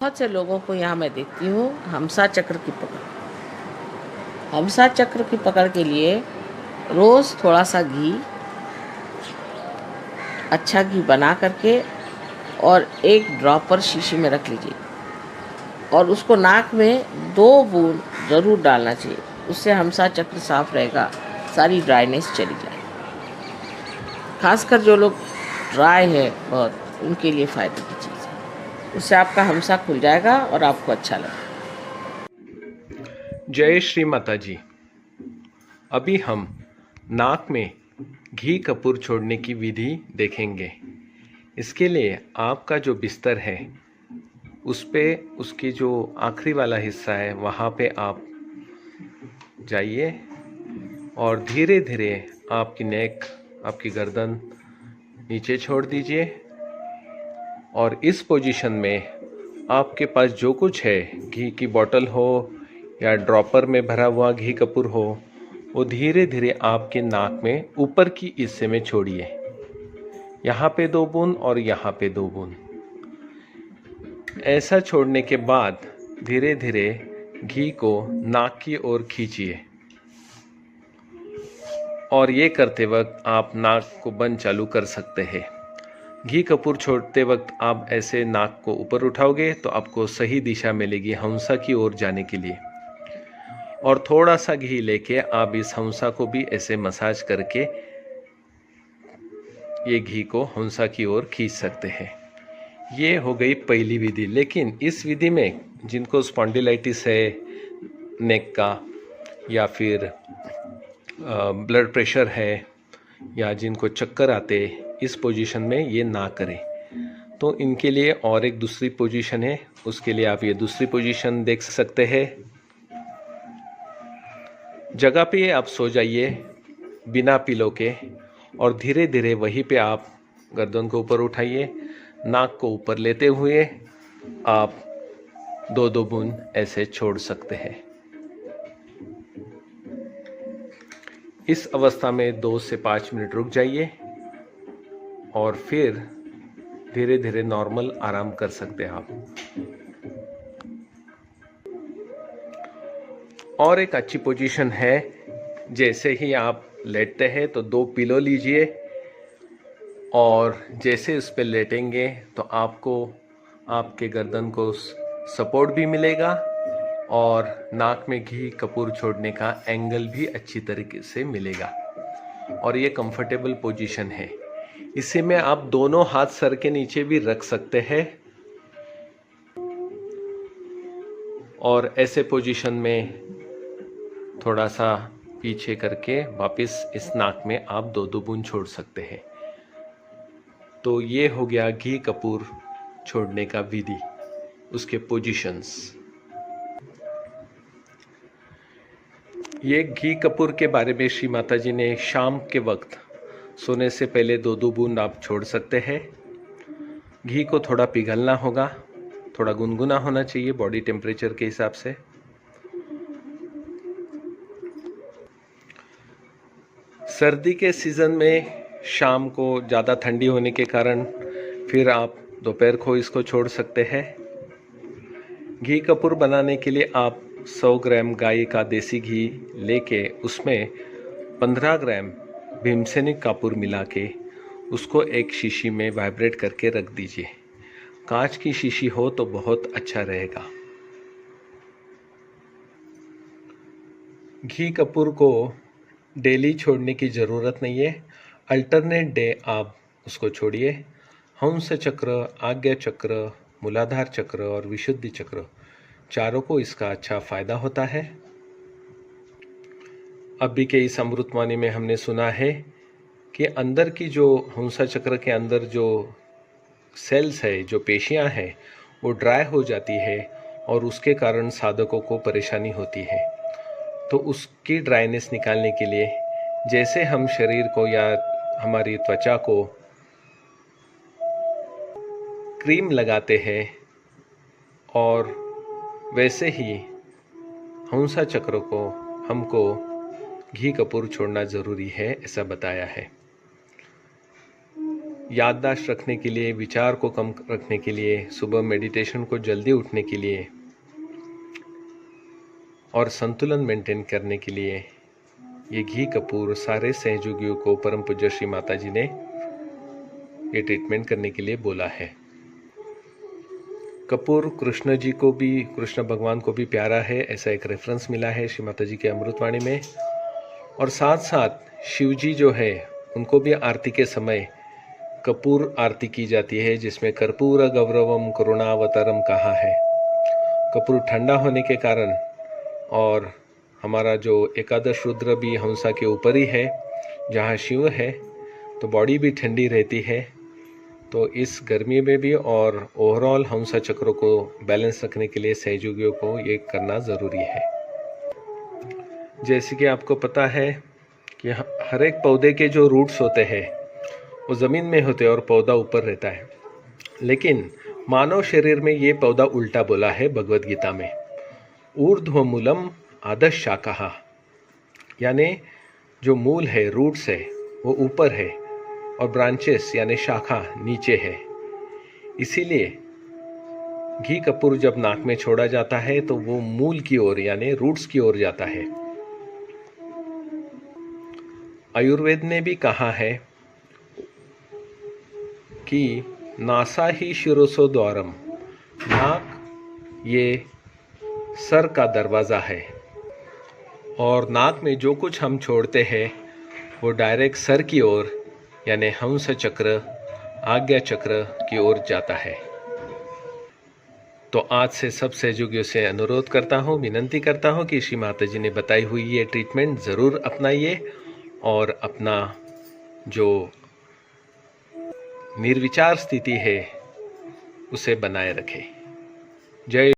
बहुत से लोगों को यहाँ मैं देखती हूँ हमसा चक्र की पकड़। हमसा चक्र की पकड़ के लिए रोज़ थोड़ा सा घी, अच्छा घी बना करके और एक ड्रॉपर शीशी में रख लीजिए और उसको नाक में 2 बूंद ज़रूर डालना चाहिए। उससे हमसा चक्र साफ रहेगा, सारी ड्राइनेस चली जाएगी। खासकर जो लोग ड्राई है बहुत, उनके लिए फ़ायदे की चीज़ है। उससे आपका हमसा खुल जाएगा और आपको अच्छा लगेगा। जय श्री माता जी। अभी हम नाक में घी कपूर छोड़ने की विधि देखेंगे। इसके लिए आपका जो बिस्तर है उस पे उसकी जो आखिरी वाला हिस्सा है वहाँ पे आप जाइए और धीरे धीरे आपकी नेक, आपकी गर्दन नीचे छोड़ दीजिए और इस पोजीशन में आपके पास जो कुछ है, घी की बोतल हो या ड्रॉपर में भरा हुआ घी कपूर हो, वो धीरे धीरे आपके नाक में ऊपर की हिस्से में छोड़िए। यहाँ पे 2 बूंद और यहाँ पे 2 बूंद। ऐसा छोड़ने के बाद धीरे धीरे घी को नाक की ओर खींचिए और ये करते वक्त आप नाक को बंद चालू कर सकते हैं। घी कपूर छोड़ते वक्त आप ऐसे नाक को ऊपर उठाओगे तो आपको सही दिशा मिलेगी हंसा की ओर जाने के लिए। और थोड़ा सा घी लेके आप इस हंसा को भी ऐसे मसाज करके ये घी को हंसा की ओर खींच सकते हैं। ये हो गई पहली विधि। लेकिन इस विधि में जिनको स्पॉन्डिलाइटिस है नेक का, या फिर ब्लड प्रेशर है, या जिनको चक्कर आते, इस पोजीशन में ये ना करें। तो इनके लिए और एक दूसरी पोजीशन है, उसके लिए आप ये दूसरी पोजीशन देख सकते हैं। जगह पे आप सो जाइए बिना पिलो के और धीरे धीरे वहीं पे आप गर्दन को ऊपर उठाइए, नाक को ऊपर लेते हुए आप 2-2 बूंद ऐसे छोड़ सकते हैं। इस अवस्था में 2 से 5 मिनट रुक जाइए और फिर धीरे धीरे नॉर्मल आराम कर सकते हैं आप। और एक अच्छी पोजीशन है, जैसे ही आप लेटते हैं तो 2 पिलो लीजिए और जैसे उस पर लेटेंगे तो आपको आपके गर्दन को सपोर्ट भी मिलेगा और नाक में घी कपूर छोड़ने का एंगल भी अच्छी तरीके से मिलेगा। और ये कंफर्टेबल पोजीशन है। इसी में आप दोनों हाथ सर के नीचे भी रख सकते हैं और ऐसे पोजीशन में थोड़ा सा पीछे करके वापस इस नाक में आप 2-2 बूंद छोड़ सकते हैं। तो ये हो गया घी कपूर छोड़ने का विधि, उसके पोजीशंस। ये घी कपूर के बारे में श्री माता जी ने शाम के वक्त सोने से पहले 2-2 बूंद आप छोड़ सकते हैं। घी को थोड़ा पिघलना होगा, थोड़ा गुनगुना होना चाहिए बॉडी टेम्परेचर के हिसाब से। सर्दी के सीज़न में शाम को ज़्यादा ठंडी होने के कारण फिर आप दोपहर को इसको छोड़ सकते हैं। घी कपूर बनाने के लिए आप 100 ग्राम गाय का देसी घी लेके उसमें 15 ग्राम भीमसेनी कपूर मिला के उसको एक शीशी में वाइब्रेट करके रख दीजिए। कांच की शीशी हो तो बहुत अच्छा रहेगा। घी कपूर को डेली छोड़ने की ज़रूरत नहीं है, अल्टरनेट डे आप उसको छोड़िए। हंस चक्र, आज्ञा चक्र, मूलाधार चक्र और विशुद्धि चक्र, चारों को इसका अच्छा फायदा होता है। अभी के इस अमृतवाणी में हमने सुना है कि अंदर की जो हंसा चक्र के अंदर जो सेल्स है, जो पेशियां हैं, वो ड्राई हो जाती है और उसके कारण साधकों को परेशानी होती है। तो उसकी ड्राइनेस निकालने के लिए जैसे हम शरीर को या हमारी त्वचा को क्रीम लगाते हैं और वैसे ही हंसा चक्र को हमको घी कपूर छोड़ना ज़रूरी है, ऐसा बताया है। याददाश्त रखने के लिए, विचार को कम रखने के लिए, सुबह मेडिटेशन को जल्दी उठने के लिए और संतुलन मेंटेन करने के लिए ये घी कपूर सारे सहयोगियों को परम पूज्य श्री माता जी ने ये ट्रीटमेंट करने के लिए बोला है। कपूर कृष्ण जी को भी, कृष्ण भगवान को भी प्यारा है, ऐसा एक रेफरेंस मिला है श्री माता जी के अमृतवाणी में। और साथ साथ शिव जी जो है उनको भी आरती के समय कपूर आरती की जाती है, जिसमें कर्पूर गौरवम करुणावतारम कहा है। कपूर ठंडा होने के कारण और हमारा जो एकादश रुद्र भी हंसा के ऊपर ही है, जहाँ शिव है, तो बॉडी भी ठंडी रहती है। तो इस गर्मी में भी और ओवरऑल हंसा चक्र को बैलेंस रखने के लिए सहयोगियों को ये करना ज़रूरी है। जैसे कि आपको पता है कि हर एक पौधे के जो रूट्स होते हैं वो ज़मीन में होते हैं और पौधा ऊपर रहता है, लेकिन मानव शरीर में ये पौधा उल्टा बोला है भगवद गीता में, ऊर्ध्वमूलम अधः शाखा, यानी जो मूल है, रूट्स है, वो ऊपर है और ब्रांचेस यानी शाखा नीचे है। इसीलिए घी कपूर जब नाक में छोड़ा जाता है तो वो मूल की ओर यानी रूट्स की ओर जाता है। आयुर्वेद ने भी कहा है कि नासा ही शिरोसो द्वारम, नाक ये सर का दरवाज़ा है और नाक में जो कुछ हम छोड़ते हैं वो डायरेक्ट सर की ओर यानी हंस चक्र, आज्ञा चक्र की ओर जाता है। तो आज से सब सहयोगियों से अनुरोध करता हूँ, विनंती करता हूँ कि श्री माता जी ने बताई हुई ये ट्रीटमेंट ज़रूर अपनाइए और अपना जो निर्विचार स्थिति है उसे बनाए रखें। जय